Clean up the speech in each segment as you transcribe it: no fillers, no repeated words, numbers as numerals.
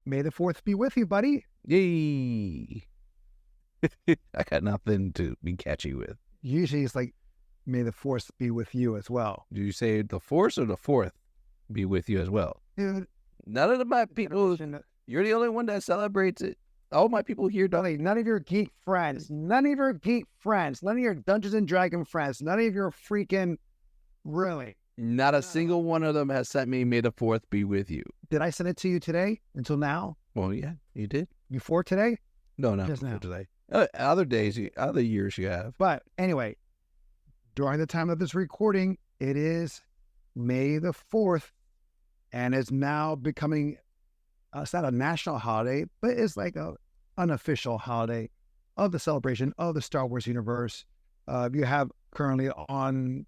May the 4th be with you, buddy. Yay! I got nothing to be catchy with. Usually it's like, may the 4th be with you as well. Do you say the Force or the 4th be with you as well? Dude, None of my people, you're the only one that celebrates it. All my people here don't. none of your geek friends, none of your Dungeons and Dragons friends, none of your freaking, really. Not a single one of them has sent me, may the 4th be with you. Did I send it to you today until now? Well, yeah, you did. Before today? No, not Just before now. today. Other days, other years you have. But anyway, during the time of this recording, it is May the 4th, and it's now becoming, it's not a national holiday, but it's like a unofficial holiday of the celebration of the Star Wars universe. You have currently on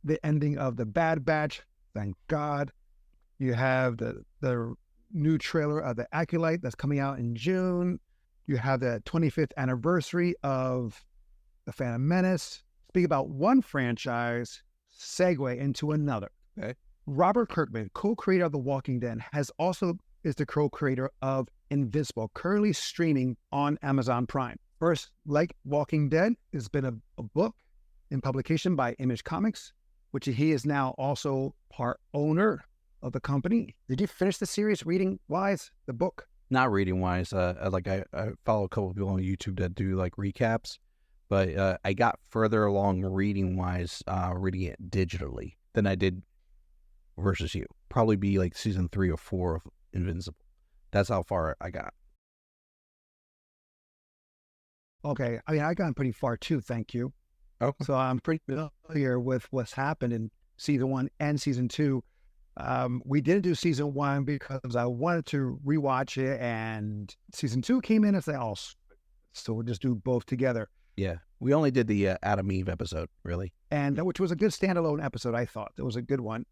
the ending of the Bad Batch, thank God. You have the new trailer of the Acolyte that's coming out in June. You have the 25th anniversary of the Phantom Menace. Speak about one franchise, segue into another. Okay. Robert Kirkman, co-creator of The Walking Dead, is the co-creator of Invincible, currently streaming on Amazon Prime. First, like Walking Dead, it's been a book in publication by Image Comics, which he is now also part owner of the company. Did you finish the series reading-wise, the book? Not reading wise. I follow a couple of people on YouTube that do like recaps, but I got further along reading wise, reading it digitally than I did versus you. Probably be like season 3 or 4 of Invincible. That's how far I got. Okay, I mean, I got pretty far too, thank you. Okay. So I'm pretty familiar with what's happened in season 1 and season 2. We didn't do season 1 because I wanted to rewatch it, and season 2 came in and said, "Oh, so we'll just do both together." Yeah, we only did the Adam Eve episode, really, and which was a good standalone episode. I thought it was a good one.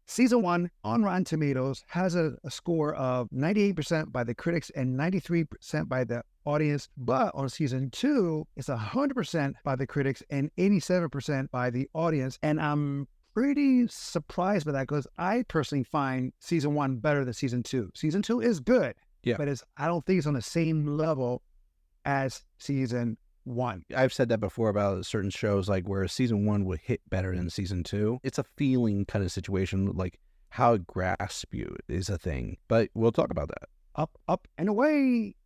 Season 1 on Rotten Tomatoes has a score of 98% by the critics and 93% by the audience. But on season 2, it's 100% by the critics and 87% by the audience. And I'm pretty surprised by that because I personally find season 1 better than season 2. Season 2 is good, but I don't think it's on the same level as season 1. I've said that before about certain shows, like where season 1 would hit better than season 2. It's a feeling kind of situation, like how it grasps you is a thing. But we'll talk about that. Up, and away.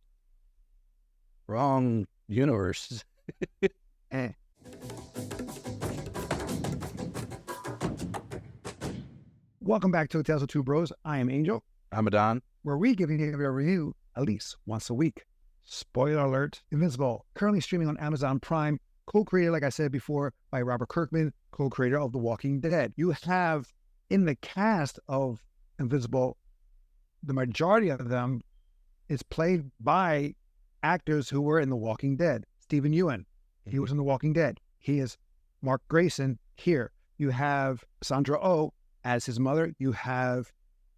Wrong universe. Welcome back to Tales of Two Bros. I am Angel. I'm Adon. Where we give you a review at least once a week. Spoiler alert, Invincible, currently streaming on Amazon Prime, co-created, like I said before, by Robert Kirkman, co-creator of The Walking Dead. You have in the cast of Invincible, the majority of them is played by actors who were in The Walking Dead. Stephen Ewan, he was in The Walking Dead. He is Mark Grayson here. You have Sandra Oh as his mother. You have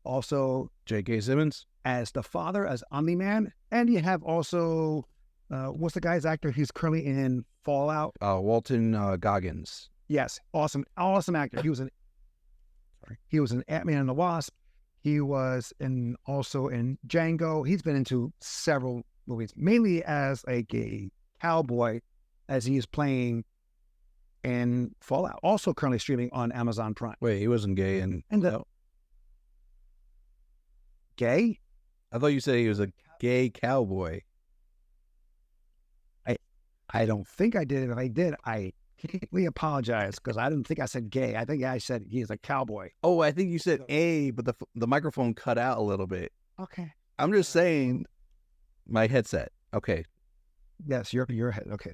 also J.K. Simmons as the father, as Omni-Man. And you have also, what's the guy's actor? He's currently in Fallout. Walton Goggins. Yes, awesome actor. He was in Ant-Man and the Wasp. He was also in Django. He's been into several movies, mainly as a cowboy, as he is playing in Fallout. Also currently streaming on Amazon Prime. Wait, he wasn't gay in Fallout? Gay? I thought you said he was a gay cowboy. I don't think I did. If I did, I completely apologize because I didn't think I said gay. I think I said he is a cowboy. Oh, I think you said A, but the microphone cut out a little bit. Okay. I'm just saying my headset. Okay. Yes, your head. Okay.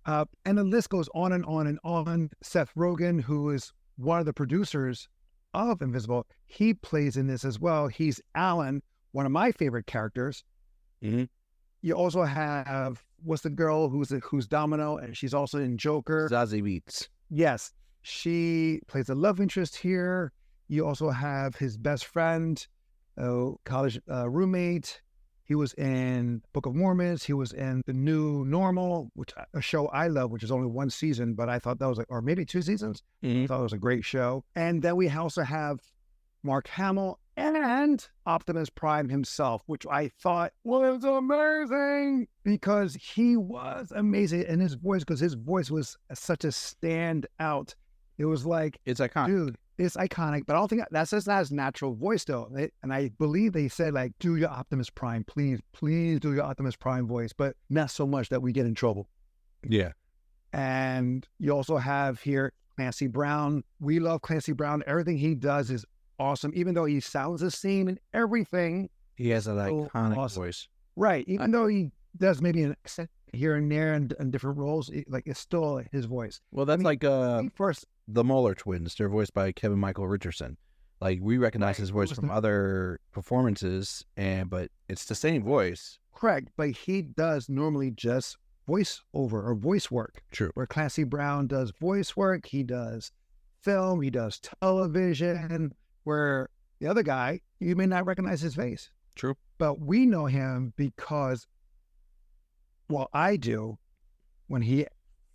And the list goes on and on and on. Seth Rogen, who is one of the producers of Invincible, he plays in this as well. He's Alan, one of my favorite characters. Mm-hmm. You also have, what's the girl who's Domino, and she's also in Joker. Zazie Beetz. Yes, she plays a love interest here. You also have his best friend, college roommate. He was in Book of Mormons. He was in The New Normal, which a show I love, which is only one season, but I thought that was or maybe 2 seasons. Mm-hmm. I thought it was a great show. And then we also have Mark Hamill, and Optimus Prime himself, which I thought was amazing because he was amazing in his voice, because his voice was such a standout. It was like, It's iconic. dude, it's iconic, but I don't think that's just not his natural voice though. And I believe they said like, do your Optimus Prime, please, please do your Optimus Prime voice, but not so much that we get in trouble. Yeah. And you also have here Clancy Brown. We love Clancy Brown. Everything he does is awesome, even though he sounds the same and everything. He has an So iconic awesome. voice. Right. Even though he does maybe an accent here and there and different roles, it's still his voice. Well, that's like First, the Moeller twins. They're voiced by Kevin Michael Richardson. Like, we recognize Right. his voice from other performances, but it's the same voice. correct, but he does normally just voice over or voice work. True. Where Clancy Brown does voice work, he does film, he does television, where the other guy, you may not recognize his face. True. But we know him because, well, I do, when he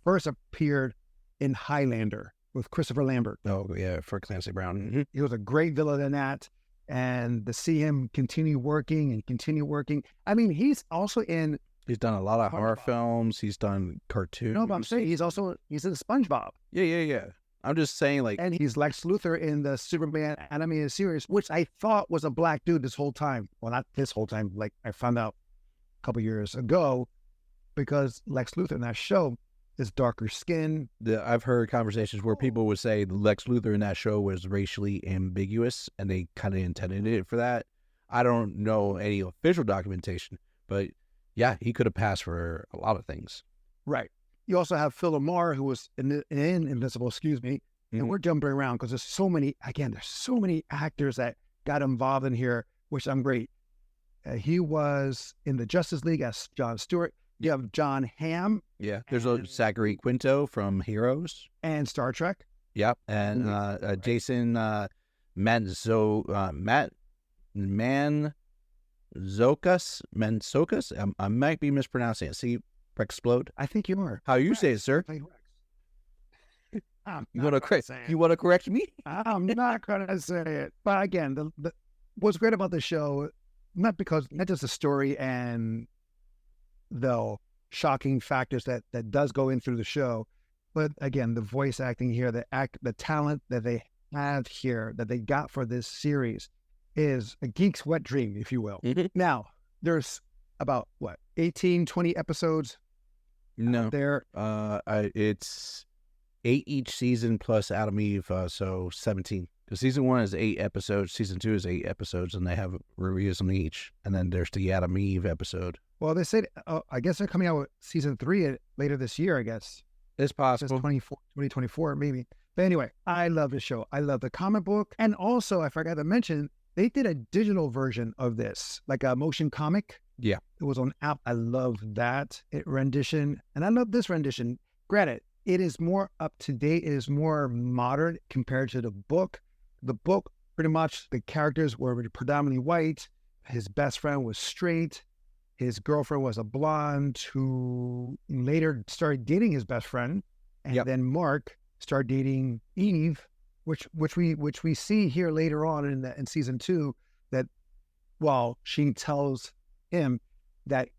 first appeared in Highlander with Christopher Lambert. Oh, yeah, for Clancy Brown. Mm-hmm. He was a great villain in that. And to see him continue working. I mean, he's also in... He's done a lot of horror SpongeBob. films. He's done cartoons. No, but I'm saying he's in SpongeBob. Yeah. I'm just saying, like... And he's Lex Luthor in the Superman animated series, which I thought was a black dude this whole time. Well, not this whole time. Like, I found out a couple years ago, because Lex Luthor in that show is darker skin. I've heard conversations where people would say Lex Luthor in that show was racially ambiguous, and they kind of intended it for that. I don't know any official documentation, but yeah, he could have passed for a lot of things. Right. You also have Phil Lamar, who was in Invincible, and we're jumping around because there's so many actors that got involved in here, which I'm great. He was in the Justice League as John Stewart. You have John Hamm. Yeah, there's a Zachary Quinto from Heroes. And Star Trek. Yep, and Jason Mantzoukas. I might be mispronouncing it. See, explode. I think you are. How you say it, sir? You want to correct me? I'm not going to say it. But again, what's great about the show, not just the story and the shocking factors that does go in through the show, but again, the voice acting here, the talent that they have here, that they got for this series, is a geek's wet dream, if you will. Mm-hmm. Now, there's about 18, 20 episodes. No, there. It's 8 each season plus Adam Eve, so 17. Because season 1 is 8 episodes, season 2 is 8 episodes, and they have reviews on each. And then there's the Adam Eve episode. Well, they said, I guess they're coming out with season 3 later this year, I guess. It's possible. 2024, maybe. But anyway, I love the show. I love the comic book. And also, I forgot to mention, they did a digital version of this, like a motion comic. Yeah. It was on app. I love that rendition. And I love this rendition. Granted, it is more up to date. It is more modern compared to the book. The book, pretty much, the characters were predominantly white. His best friend was straight. His girlfriend was a blonde who later started dating his best friend. And then Mark started dating Eve, which we see here later on in season 2, that while she tells him that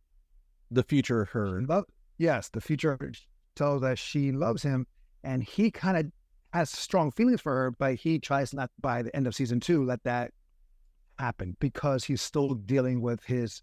the future her. The future tells that she loves him, and he kind of has strong feelings for her, but he tries not, by the end of season 2, let that happen, because he's still dealing with his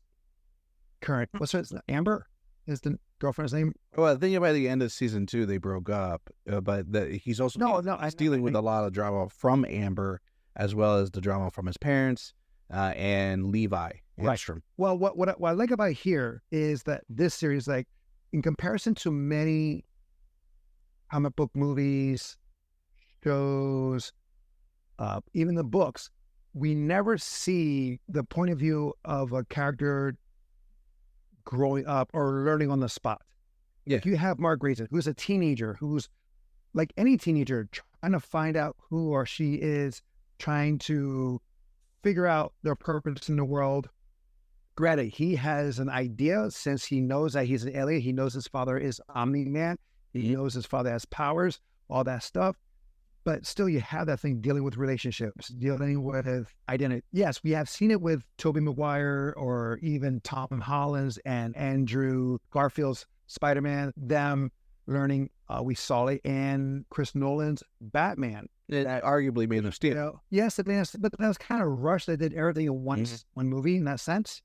current, what's her name? Amber is the girlfriend's name. Well, I think by the end of season 2 they broke up, but he's also dealing with a lot of drama from Amber, as well as the drama from his parents and Levi Ekstrom. Well, what I like about here is that this series, like, in comparison to many comic book movies, shows, even the books, we never see the point of view of a character growing up or learning on the spot. Yeah. Like, you have Mark Grayson, who's a teenager, who's like any teenager, trying to find out who or she is, trying to figure out their purpose in the world. Granted, he has an idea, since he knows that he's an alien. He knows his father is Omni-Man. He knows his father has powers, all that stuff. but still you have that thing dealing with relationships, dealing with identity. Yes, we have seen it with Tobey Maguire or even Tom Holland's and Andrew Garfield's Spider-Man, them learning. We saw it in Chris Nolan's Batman. It arguably made them steal. Yes, but that was kind of rushed. They did everything in one movie in that sense,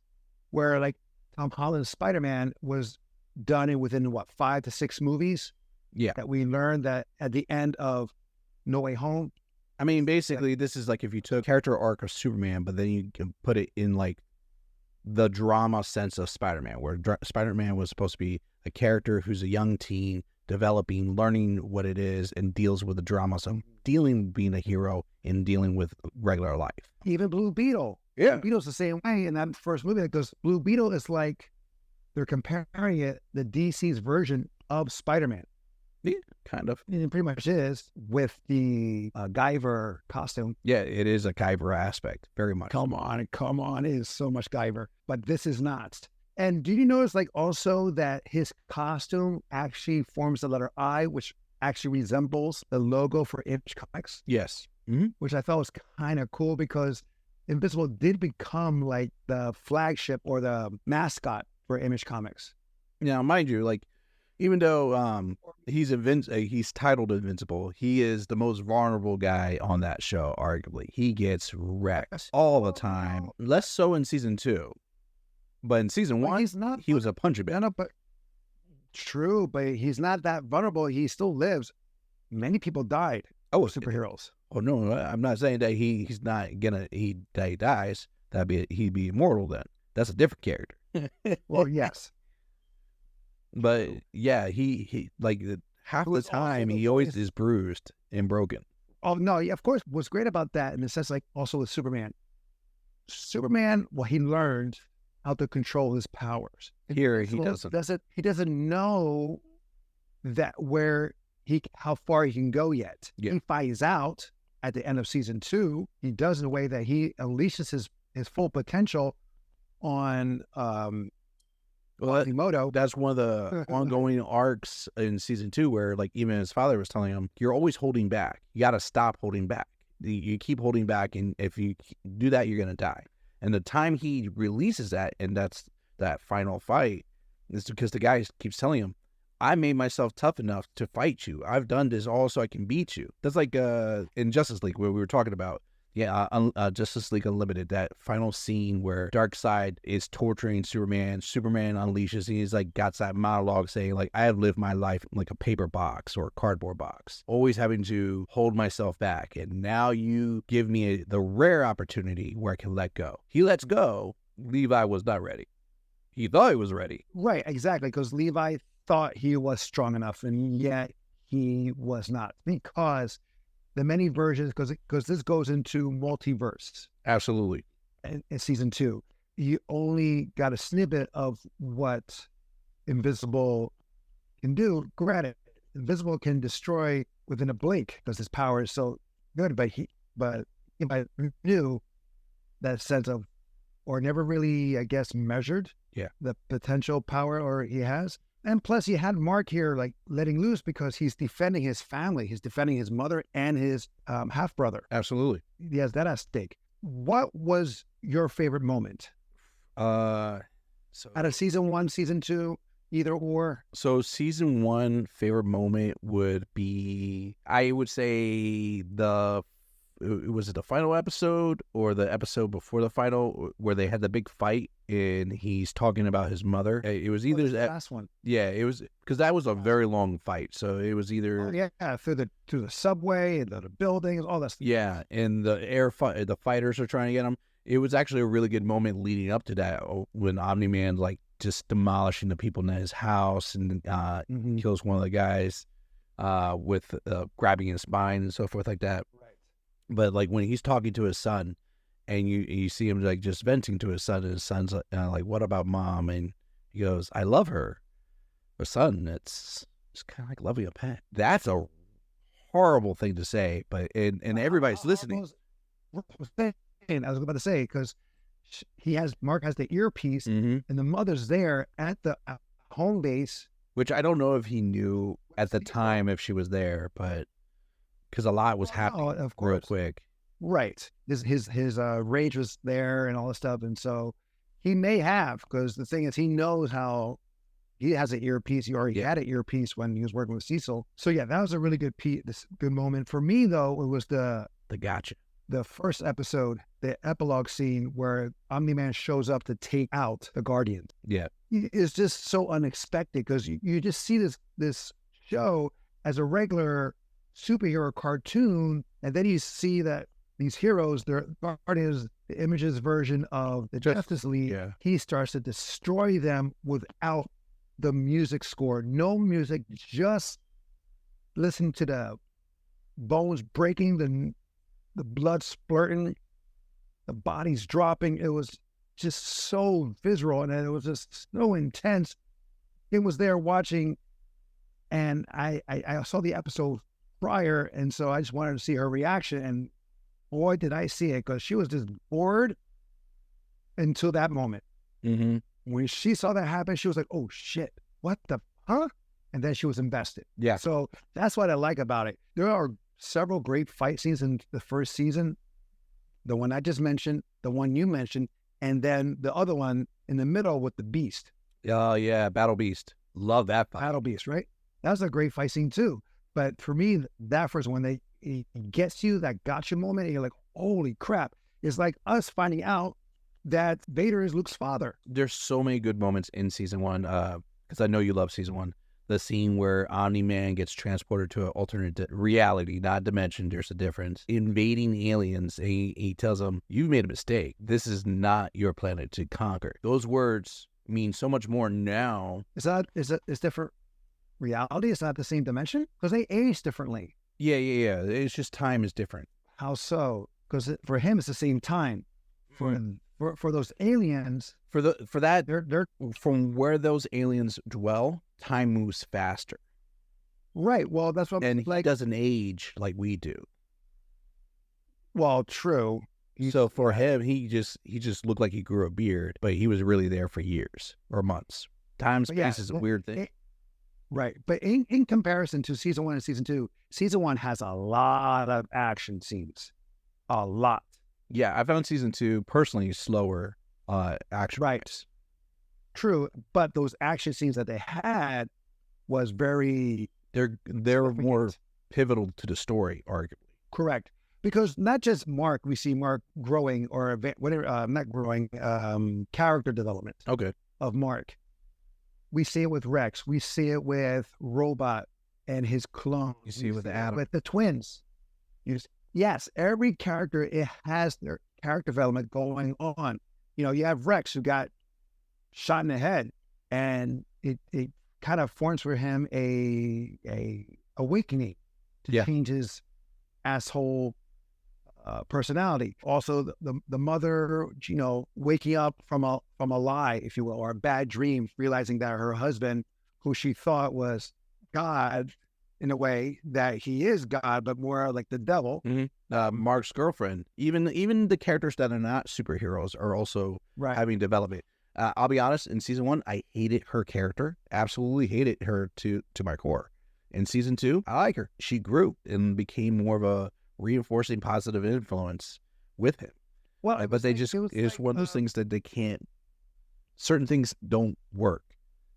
where like Tom Holland's Spider-Man was done within 5 to 6 movies. Yeah, that we learned that at the end of No Way Home. I mean, basically, this is like if you took character arc of Superman, but then you can put it in like the drama sense of Spider-Man, where Spider-Man was supposed to be a character who's a young teen, developing, learning what it is, and deals with the drama. So dealing, being a hero, and dealing with regular life. Even Blue Beetle. Yeah. Blue Beetle's the same way in that first movie, because Blue Beetle is like, they're comparing it, the DC's version of Spider-Man. Yeah, kind of. And it pretty much is, with the Guyver costume. Yeah, it is a Guyver aspect, very much. Come on, it is so much Guyver. But this is not. And do you notice, like, also that his costume actually forms the letter I, which actually resembles the logo for Image Comics? Yes. Which I thought was kind of cool, because Invincible did become like the flagship or the mascot for Image Comics. Now, mind you, like, even though he's titled Invincible, he is the most vulnerable guy on that show, arguably. He gets wrecked all the time. Less so in season 2. But in season 1, he was a punching bag. But true, but he's not that vulnerable. He still lives. Many people died. Superheroes. Oh no, I'm not saying that he's not gonna he dies. He'd be immortal then. That's a different character. Well, yes. But yeah, he like half the time he always is bruised and broken. Oh no, yeah, of course. What's great about that, in the sense, like also with Superman, well, he learned how to control his powers. Here he doesn't. He doesn't know that how far he can go yet. Yeah. He finds out at the end of season 2. He does in a way that he unleashes his full potential on Quasimodo. That's one of the ongoing arcs in season 2, where like even his father was telling him, "You're always holding back. You got to stop holding back. You keep holding back, and if you do that, you're gonna die." And the time he releases that, and that's that final fight, is because the guy keeps telling him, "I made myself tough enough to fight you. I've done this all so I can beat you." That's like in Justice League, where we were talking about. Yeah, Justice League Unlimited, that final scene where Darkseid is torturing Superman. Superman unleashes, and he's like got that monologue saying like, "I have lived my life like a paper box or a cardboard box, always having to hold myself back. And now you give me the rare opportunity where I can let go." He lets go. Levi was not ready. He thought he was ready. Right, exactly, because Levi thought he was strong enough, and yet he was not, because the many versions, because this goes into multiverse. Absolutely. In season 2, you only got a snippet of what Invincible can do. Granted, Invincible can destroy within a blink because his power is so good, but he knew that sense of, or never really, I guess, measured the potential power or he has. And plus, you had Mark here, like, letting loose because he's defending his family. He's defending his mother and his half-brother. Absolutely. He has that at stake. What was your favorite moment? So out of season 1, season 2, either or? So season 1 favorite moment would be, I would say was it the final episode or the episode before the final, where they had the big fight and he's talking about his mother? It was either the last one. Yeah, it was, because that was a very long fight. So it was either through the subway and the buildings, all that stuff. Yeah, and the fighters are trying to get him. It was actually a really good moment leading up to that, when Omni-Man like just demolishing the people in his house and kills one of the guys with grabbing his spine and so forth like that. But like when he's talking to his son, and you see him like just venting to his son, and his son's like, "What about mom?" And he goes, "I love her." But son, it's kind of like loving a pet. That's a horrible thing to say, but and everybody's listening. I was about to say, because Mark has the earpiece, and the mother's there at the home base, which I don't know if he knew at the time if she was there, but because a lot was Oh, happening of real course. quick. Right. His rage was there and all this stuff. And so he may have, because the thing is, he knows how he has an earpiece, or he Yeah. had an earpiece when he was working with Cecil. So yeah, that was a really this good moment. For me though, it was The gotcha. the first episode, the epilogue scene where Omni-Man shows up to take out the Guardians. Yeah. It's just so unexpected, because you just see this show as a regular superhero cartoon, and then you see that these heroes, they're Guardians, the Image's version of the Justice League. Yeah. He starts to destroy them without the music score. No music, just listen to the bones breaking, the blood splurting, the bodies dropping. It was just so visceral, and it was just so intense. It was there watching, and I saw the episode prior, and so I just wanted to see her reaction, and boy, did I see it, because she was just bored until that moment. Mm-hmm. When she saw that happen, she was like, oh shit, what the, huh? And then she was invested. Yeah. So that's what I like about it. There are several great fight scenes in the first season. The one I just mentioned, the one you mentioned, and then the other one in the middle with the Beast. Oh, yeah. Battle Beast. Love that fight. Battle Beast, right? That was a great fight scene too. But for me, that first one, it gets you, that gotcha moment, and you're like, holy crap. It's like us finding out that Vader is Luke's father. There's so many good moments in season one, because I know you love season one. The scene where Omni-Man gets transported to an alternate reality, not dimension, there's a difference. Invading aliens, he tells them, you've made a mistake. This is not your planet to conquer. Those words mean so much more now. It's different reality? It's not the same dimension? Because they age differently. Yeah. It's just time is different. How so? Because for him, it's the same time. For those aliens, For that, they're from where those aliens dwell, time moves faster, right. Well, that's what, and he like, doesn't age like we do. well, true. So for him, he just looked like he grew a beard, but he was really there for years or months. Time But yeah, space is a weird thing. Right. But in comparison to season one and season one has a lot of action scenes. A lot. Yeah, I found season two personally slower. Action. Right. True. But those action scenes that they had was very They're more significant. pivotal to the story, arguably. Correct. Because not just Mark, we see Mark growing, or whatever, not growing, character development Okay. of Mark. We see it with Rex. We see it with Robot and his clone. You see it with Adam. With the twins. Yes, every character, it has their character development going on. You have Rex, who got shot in the head, and it kind of forms for him a awakening to change his asshole personality. Also, the mother, waking up from a lie, if you will, or a bad dream, realizing that her husband, who she thought was God, in a way that he is God, but more like the devil. Mm-hmm. Mark's girlfriend, even the characters that are not superheroes are also having development. I'll be honest, in season one, I hated her character, absolutely hated her to my core. In season two, I like her. She grew and became more of a reinforcing positive influence with him. Well, but it's like, one of those things that they can't. Certain things don't work,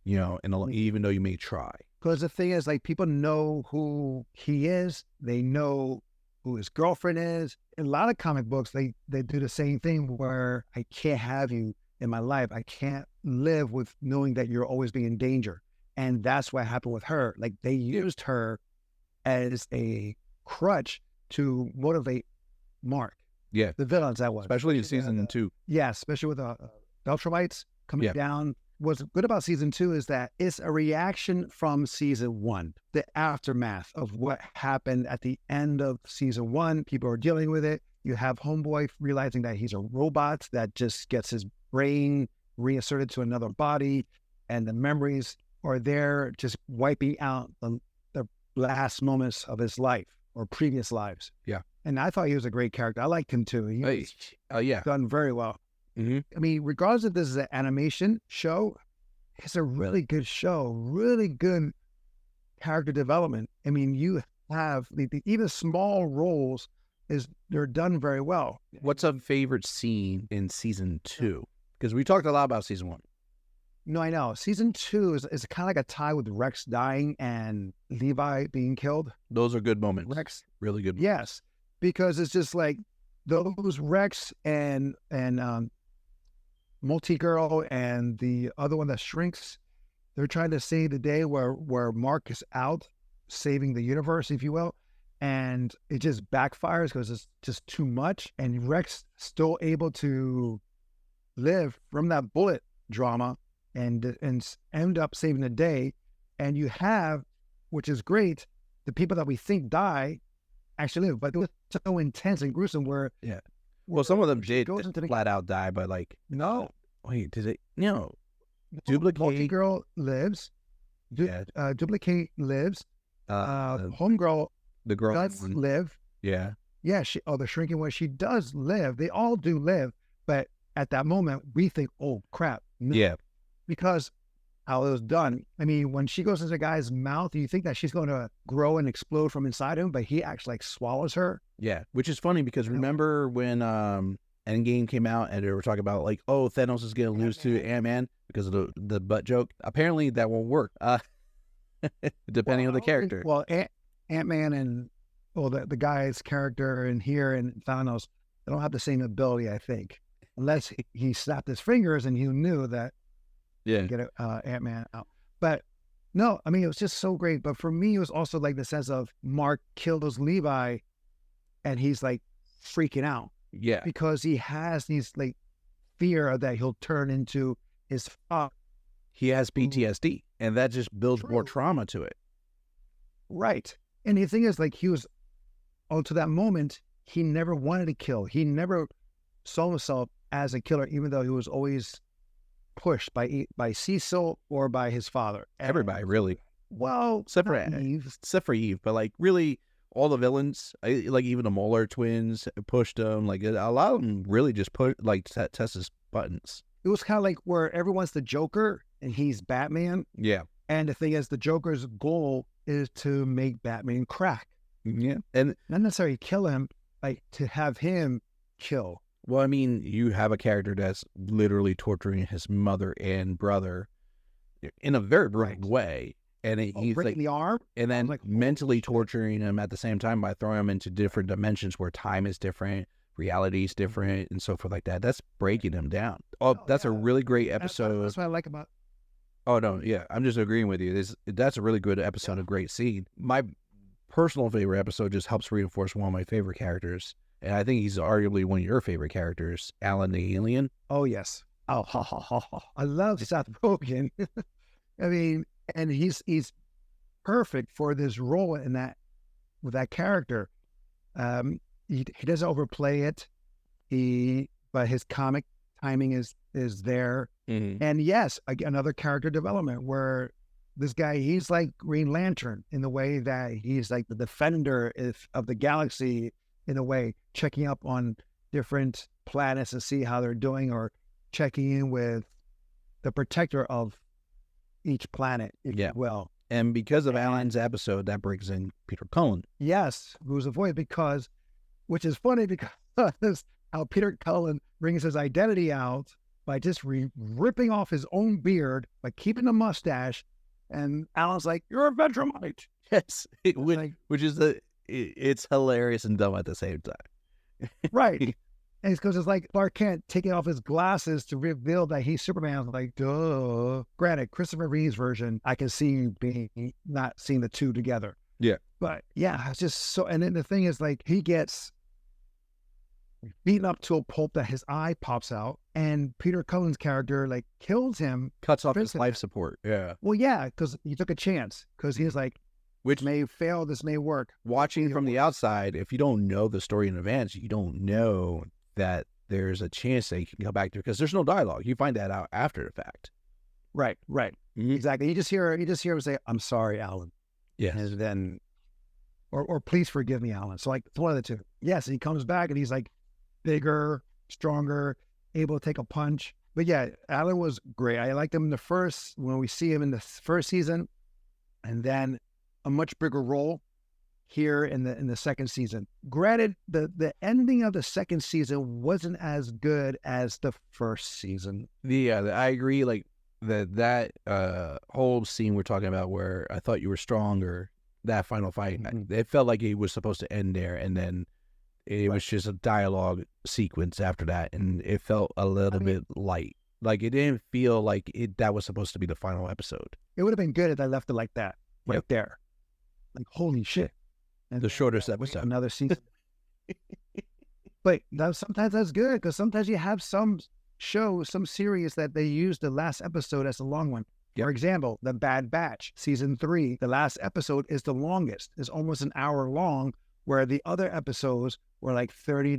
and even though you may try. Because the thing is, like, people know who he is. They know who his girlfriend is. In a lot of comic books, they do the same thing, where I can't have you in my life. I can't live with knowing that you're always being in danger. And that's what happened with her. Like, they used her as a crutch to motivate Mark. Yeah. The villains, that was. Especially in season two. Yeah, especially with the Ultramites coming down. What's good about season two is that it's a reaction from season one, the aftermath of what happened at the end of season one. People are dealing with it. You have Homeboy realizing that he's a robot that just gets his brain reinserted to another body, and the memories are there, just wiping out the last moments of his life or previous lives. Yeah. And I thought he was a great character. I liked him too. He was done very well. Mm-hmm. I mean, regardless if this is an animation show, it's a really good show, really good character development. I mean, you have even small roles they're done very well. What's a favorite scene in season 2? Because we talked a lot about season 1. No, I know. Season 2 is kind of like a tie with Rex dying and Levi being killed. Those are good moments. Rex, Really good. yes, because it's just like those Rex and Multi Girl and the other one that shrinks. They're trying to save the day where Mark is out saving the universe, if you will, and it just backfires because it's just too much. And Rex still able to live from that bullet drama and end up saving the day. And you have, which is great, the people that we think die actually live, but it was so intense and gruesome. Where well, some of them she did goes into the flat out die, but like no. wait, did it? No, Duplicate. Multi-Girl lives. Duplicate lives. Homegirl the girl does live. Yeah. Yeah, the shrinking one, she does live. They all do live. But at that moment, we think, oh, crap. No. Yeah. Because how it was done. I mean, when she goes into the guy's mouth, you think that she's going to grow and explode from inside him, but he actually like swallows her. Yeah, which is funny because remember when Endgame came out and they were talking about like, oh, Thanos is going to lose to Ant-Man because of the butt joke. Apparently that won't work, depending on the character. Well, Ant-Man and the guy's character in here and Thanos, they don't have the same ability, I think, unless he snapped his fingers and you knew that get Ant-Man out. But no, I mean, it was just so great. But for me, it was also like the sense of Mark kills Levi and he's like freaking out. Yeah. Because he has these like fear that he'll turn into his father. He has PTSD and that just builds more trauma to it. Right. And the thing is, like, he was, to that moment, he never wanted to kill. He never saw himself as a killer, even though he was always pushed by Cecil or by his father. Everybody, really. Well, except for Eve, but like really all the villains, like even the Molar twins pushed him. Like a lot of them really just test his buttons. It was kind of like where everyone's the Joker and he's Batman. Yeah. And the thing is, the Joker's goal is to make Batman crack. Yeah. And not necessarily kill him, like to have him kill. Well, I mean, you have a character that's literally torturing his mother and brother in a very brutal way. And he's like the arm, and then like, mentally torturing him at the same time by throwing him into different dimensions where time is different, reality is different, and so forth like that. That's breaking him down. That's a really great episode. That's what I like about. Oh no, yeah, I'm just agreeing with you. That's a really good episode, a great scene. My personal favorite episode just helps reinforce one of my favorite characters, and I think he's arguably one of your favorite characters, Alan the Alien. Oh yes. Oh, ha ha ha ha! I love Seth Rogen. I mean, and he's perfect for this role in that with that character. He doesn't overplay it. But his comic timing is there. Mm-hmm. And yes, another character development where this guy, he's like Green Lantern in the way that he's like the defender of the galaxy in a way, checking up on different planets to see how they're doing, or checking in with the protector of each planet, if you will. And because of Alan's episode, that brings in Peter Cullen. Yes, who's a voice which is funny because how Peter Cullen brings his identity out by just ripping off his own beard, by keeping a mustache, and Alan's like, "You're a Vegemite." Yes, which is it's hilarious and dumb at the same time. Right. And it's because it's like Clark Kent taking off his glasses to reveal that he's Superman. I was like, duh. Granted, Christopher Reeve's version, I can see not seeing the two together. Yeah. But yeah, it's just so. And then the thing is, like, he gets beaten up to a pulp that his eye pops out, and Peter Cullen's character like kills him, cuts off his life support. Yeah. Well, yeah, because he took a chance, because he's like, which may fail, this may work. Watching from the outside, if you don't know the story in advance, you don't know that there's a chance that you can come back to, because there's no dialogue. You find that out after the fact. Right. Mm-hmm. Exactly. You just hear him say, "I'm sorry, Alan." Yes. And then, or "Please forgive me, Alan." So like, it's one of the two. Yes. And he comes back and he's like bigger, stronger, able to take a punch. But yeah, Alan was great. I liked him when we see him in the first season, and then a much bigger role. here in the second season. Granted, the ending of the second season wasn't as good as the first season. Yeah, I agree. Like that whole scene we're talking about where I thought you were strong, or that final fight, it felt like it was supposed to end there, and then it was just a dialogue sequence after that, and it felt a little bit light. Like it didn't feel like that was supposed to be the final episode. It would have been good if I left it like that, right there. Like, holy shit. And the shortest episode. Another season. But sometimes that's good, because sometimes you have some shows, some series that they use the last episode as a long one. Yep. For example, The Bad Batch, season 3, the last episode is the longest. It's almost an hour long, where the other episodes were like 30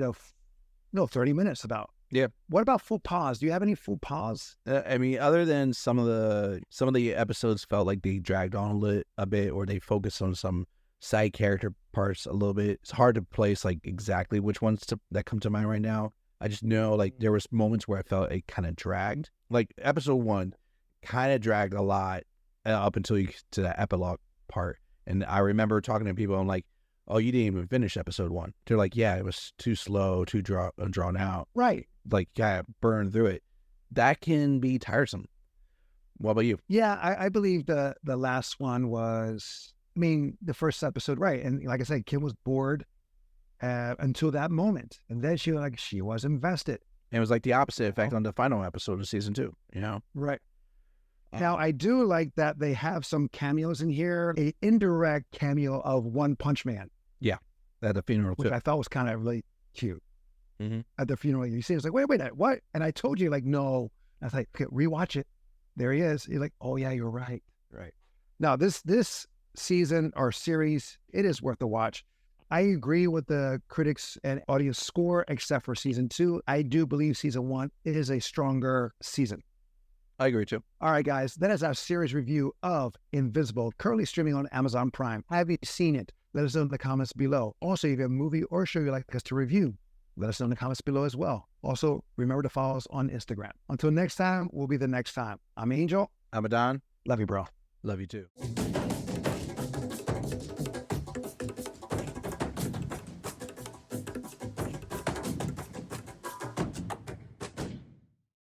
minutes about. Yeah. What about faux pas? Do you have any faux pas? I mean, other than some of the episodes felt like they dragged on a bit, or they focused on some side character parts a little bit. It's hard to place like exactly which ones that come to mind right now. I just know like there was moments where I felt it kind of dragged. Like episode 1 kind of dragged a lot up until you get to that epilogue part. And I remember talking to people, I'm like, oh, you didn't even finish episode 1. They're like, yeah, it was too slow, too drawn out. Right. Like, yeah, burned through it. That can be tiresome. What about you? Yeah, I believe the last one was, I mean, the first episode, right. And like I said, Kim was bored until that moment. And then she was invested. And it was like the opposite effect on the final episode of season 2, you know? Right. Now, I do like that they have some cameos in here. An indirect cameo of One Punch Man. Yeah, at the funeral, which too. I thought was kind of really cute. Mm-hmm. At the funeral, you see, it's like, wait, what? And I told you, like, no. I was like, okay, rewatch it. There he is. You're like, oh, yeah, you're right. Right. Now, this season or series, it is worth a watch. I agree with the critics and audience score, except for season 2. I do believe season 1 is a stronger season. I agree too. All right, guys, that is our series review of Invincible, currently streaming on Amazon Prime. Have you seen it? Let us know in the comments below. Also, if you have a movie or show you'd like us to review, let us know in the comments below as well. Also, remember to follow us on Instagram. Until next time, will be the next time. I'm Angel. I'm Adon. Love you, bro. Love you too.